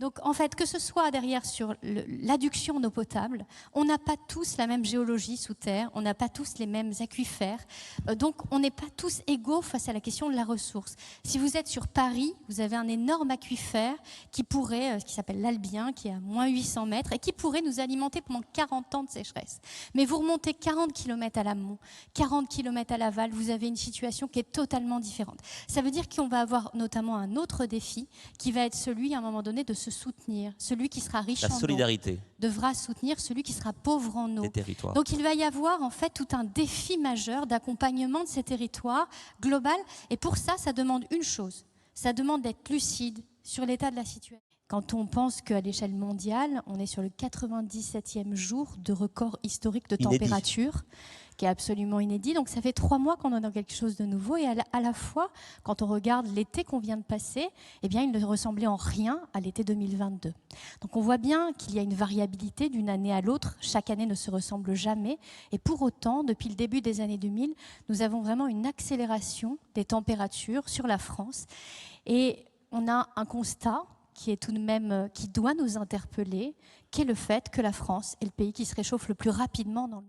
Donc en fait, que ce soit derrière sur l'adduction en eau potable, on n'a pas tous la même géologie sous terre, on n'a pas tous les mêmes aquifères, donc on n'est pas tous égaux face à la question de la ressource. Si vous êtes sur Paris, vous avez un énorme aquifère qui pourrait, qui s'appelle l'Albien, qui est à moins 800 mètres et qui pourrait nous alimenter pendant 40 ans de sécheresse. Mais vous remontez 40 km à l'amont, 40 km à l'aval, vous avez une situation qui est totalement différente. Ça veut dire qu'on va avoir notamment un autre défi qui va être celui, à un moment donné, de se soutenir. Celui qui sera riche en eau devra soutenir celui qui sera pauvre en eau. Donc il va y avoir en fait tout un défi majeur d'accompagnement de ces territoires global. Et pour ça, ça demande une chose. Ça demande d'être lucide sur l'état de la situation. Quand on pense qu'à l'échelle mondiale, on est sur le 97e jour de record historique de température, qui est absolument inédit. Donc ça fait 3 mois qu'on est dans quelque chose de nouveau. Et à la fois, quand on regarde l'été qu'on vient de passer, eh bien, il ne ressemblait en rien à l'été 2022. Donc on voit bien qu'il y a une variabilité d'une année à l'autre. Chaque année ne se ressemble jamais. Et pour autant, depuis le début des années 2000, nous avons vraiment une accélération des températures sur la France. Et on a un constat qui est tout de même, qui doit nous interpeller, qui est le fait que la France est le pays qui se réchauffe le plus rapidement dans le monde.